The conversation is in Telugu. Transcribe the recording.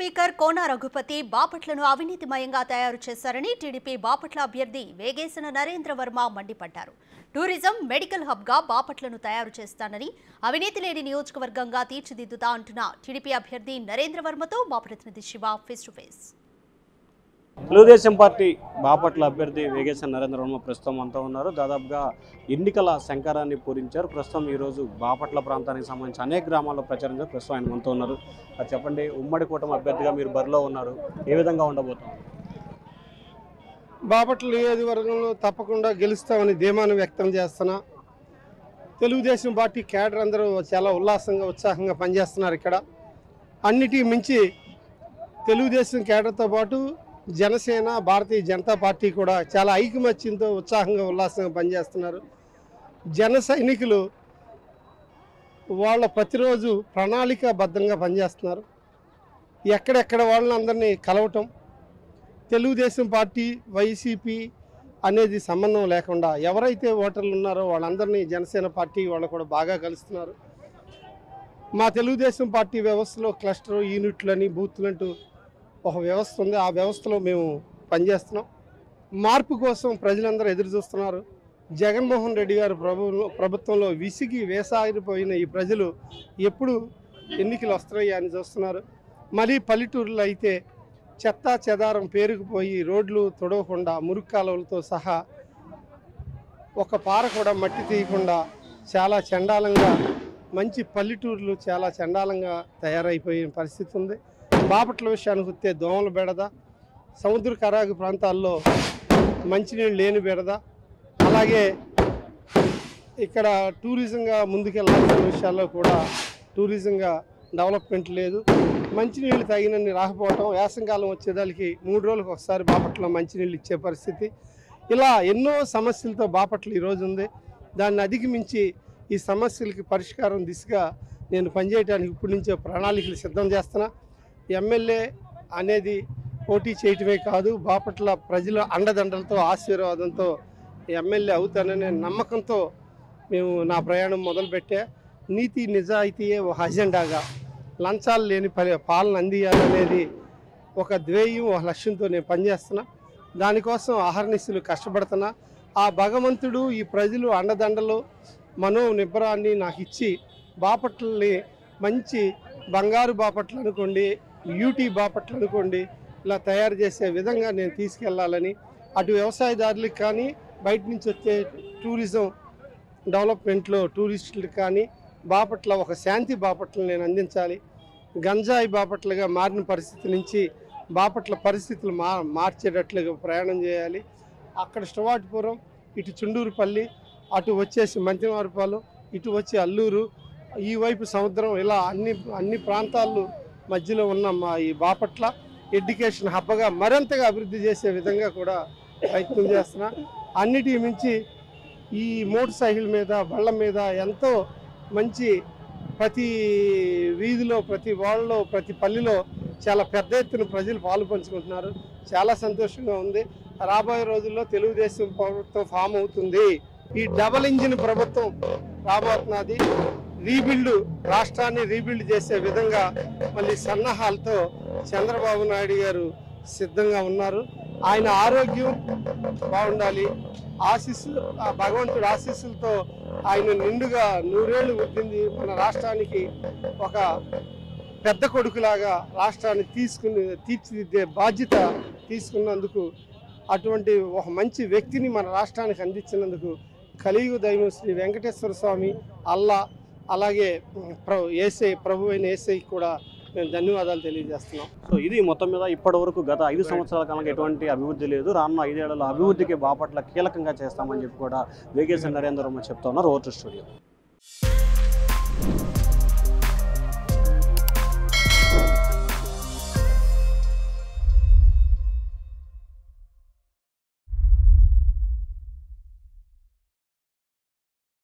స్పీకర్ కోన రఘుపతి బాపట్లను అవినీతిమయంగా తయారు చేశారని టీడీపీ బాపట్ల అభ్యర్థి వేగేసిన నరేంద్ర వర్మ మండిపడ్డారు. టూరిజం మెడికల్ హబ్గా బాపట్లను తయారు చేస్తానని, అవినీతి లేని నియోజకవర్గంగా తీర్చిదిద్దుతా అంటున్న టీడీపీ అభ్యర్థి నరేంద్ర వర్మతో మా ప్రతినిధి Shiva face to face. Telugu Desam party Bapatla అభ్యర్థి వేగేసిన నరేంద్ర వర్మ ప్రస్తుతం అంతా ఉన్నారు. దాదాపుగా ఎన్నికల శంకరాన్ని పూరించారు. ప్రస్తుతం ఈరోజు బాపట్ల ప్రాంతానికి సంబంధించి అనేక గ్రామాల్లో ప్రచారించారు. ప్రస్తుతం ఆయన మనతో ఉన్నారు. అది చెప్పండి, ఉమ్మడి కూటమి అభ్యర్థిగా మీరు బరిలో ఉన్నారు, ఏ విధంగా ఉండబోతున్నారు? బాపట్ల నియోజకవర్గంలో తప్పకుండా గెలుస్తామని ధీమాను వ్యక్తం చేస్తున్నా. తెలుగుదేశం పార్టీ క్యాడర్ అందరూ చాలా ఉల్లాసంగా ఉత్సాహంగా పనిచేస్తున్నారు. ఇక్కడ అన్నిటికీ మించి తెలుగుదేశం క్యాడర్తో పాటు జనసేన, భారతీయ జనతా పార్టీ కూడా చాలా ఐకమత్యంతో ఉత్సాహంగా ఉల్లాసంగా పనిచేస్తున్నారు. జన సైనికులు వాళ్ళ ప్రతిరోజు ప్రణాళికాబద్ధంగా పనిచేస్తున్నారు. ఎక్కడెక్కడ వాళ్ళని అందరినీ కలవటం, తెలుగుదేశం పార్టీ వైసీపీ అనేది సంబంధం లేకుండా ఎవరైతే ఓటర్లు ఉన్నారో వాళ్ళందరినీ జనసేన పార్టీ వాళ్ళు కూడా బాగా కలుస్తున్నారు. మా తెలుగుదేశం పార్టీ వ్యవస్థలో క్లస్టర్ యూనిట్లని బూత్లంటూ ఒక వ్యవస్థ ఉంది. ఆ వ్యవస్థలో మేము పనిచేస్తున్నాం. మార్పు కోసం ప్రజలందరూ ఎదురు చూస్తున్నారు. జగన్మోహన్ రెడ్డి గారు ప్రభుత్వంలో విసిగి వేసారిపోయిన ఈ ప్రజలు ఎప్పుడు ఎన్నికలు వస్తున్నాయి అని చూస్తున్నారు. మరీ పల్లెటూరులో అయితే చెత్తా చెదారం పేరుకుపోయి రోడ్లు తొడవకుండా మురుగు కాలువలతో సహా ఒక పార కూడా మట్టి తీయకుండా చాలా చండాలంగా, మంచి పల్లెటూరులు చాలా చండాలంగా తయారైపోయిన పరిస్థితి ఉంది. బాపట్ల విషయానికి వస్తే దోమల బెడద, సముద్ర కరాగు ప్రాంతాల్లో మంచినీళ్ళు లేని బెడద, అలాగే ఇక్కడ టూరిజంగా ముందుకెళ్లాల్సిన విషయాల్లో కూడా టూరిజంగా డెవలప్మెంట్ లేదు. మంచినీళ్ళు తగినన్ని రాకపోవటం, వేసంకాలం వచ్చేదానికి 3 రోజులకు ఒకసారి బాపట్ల మంచినీళ్ళు ఇచ్చే పరిస్థితి, ఇలా ఎన్నో సమస్యలతో బాపట్ల ఈరోజు ఉంది. దాన్ని అధిగమించి ఈ సమస్యలకి పరిష్కారం దిశగా నేను పనిచేయడానికి ఇప్పటి నుంచే ప్రణాళికలు సిద్ధం చేస్తున్నా. ఎమ్మెల్యే అనేది పోటీ చేయటమే కాదు, బాపట్ల ప్రజల అండదండలతో ఆశీర్వాదంతో ఎమ్మెల్యే అవుతాననే నమ్మకంతో మేము నా ప్రయాణం మొదలుపెట్టా. నీతి నిజాయితీయే ఒక అజెండాగా, లంచాలు లేని పాలన అందియాలనేది ఒక ధ్యేయం, ఒక లక్ష్యంతో నేను పనిచేస్తున్నా. దానికోసం అహర్నిశలు కష్టపడుతున్నా. ఆ భగవంతుడు ఈ ప్రజలు అండదండలు మనో నిబ్బరాన్ని నాకు ఇచ్చి బాపట్లని మంచి బంగారు బాపట్ల అనుకోండి, యూటీ బాపట్ల అనుకోండి, ఇలా తయారు చేసే విధంగా నేను తీసుకెళ్లాలని, అటు వ్యవసాయదారులకు కానీ బయట నుంచి వచ్చే టూరిజం డెవలప్మెంట్లో టూరిస్టులకు కానీ బాపట్ల ఒక శాంతి బాపట్ల నేను అందించాలి. గంజాయి బాపట్లగా మారిన పరిస్థితి నుంచి బాపట్ల పరిస్థితులు మార్చేటట్లుగా ప్రయాణం చేయాలి. అక్కడ స్టవాటిపురం, ఇటు చుండూరుపల్లి, అటు వచ్చేసి మంతివారిపాలెం, ఇటు వచ్చి అల్లూరు, ఈ వైపు సముద్రం, ఇలా అన్ని ప్రాంతాలు మధ్యలో ఉన్న మా ఈ బాపట్ల ఎడ్యుకేషన్ హబ్గా మరింతగా అభివృద్ధి చేసే విధంగా కూడా ప్రయత్నం చేస్తున్నా. అన్నిటికి మించి ఈ మోటార్ సైకిల్ మీద, బళ్ళ మీద ఎంతో మంచి ప్రతి వీధిలో, ప్రతి వాళ్ళలో, ప్రతి పల్లెలో చాలా పెద్ద ఎత్తున ప్రజలు పాలు పంచుకుంటున్నారు. చాలా సంతోషంగా ఉంది. రాబోయే రోజుల్లో తెలుగుదేశం ప్రభుత్వం ఫామ్ అవుతుంది. ఈ డబల్ ఇంజిన్ ప్రభుత్వం రాబోతున్నది. రీబిల్డ్, రాష్ట్రాన్ని రీబిల్డ్ చేసే విధంగా మళ్ళీ సన్నాహాలతో చంద్రబాబు నాయుడు గారు సిద్ధంగా ఉన్నారు. ఆయన ఆరోగ్యం బాగుండాలి, ఆశీస్సులు, ఆ భగవంతుడి ఆశీస్సులతో ఆయన నిండుగా 100 ఏళ్ళు వృద్ధింది మన రాష్ట్రానికి ఒక పెద్ద కొడుకులాగా రాష్ట్రాన్ని తీర్చిదిద్దే బాధ్యత తీసుకున్నందుకు, అటువంటి ఒక మంచి వ్యక్తిని మన రాష్ట్రానికి అందించినందుకు కలియుగ దైవం శ్రీ వెంకటేశ్వర స్వామి, అల్లా, అలాగే ప్రభు అయిన యేసయ్యకి కూడా మేము ధన్యవాదాలు తెలియజేస్తున్నాం. సో ఇది మొత్తం మీద ఇప్పటి వరకు గత 5 సంవత్సరాల కాలంగా ఎటువంటి అభివృద్ధి లేదు. రానున్న 5 ఏళ్లలో అభివృద్ధికి బాపట్ల కీలకంగా చేస్తామని చెప్పి కూడా వేగేసిన నరేంద్ర వర్మ చెప్తా ఉన్నారు. Vote studio.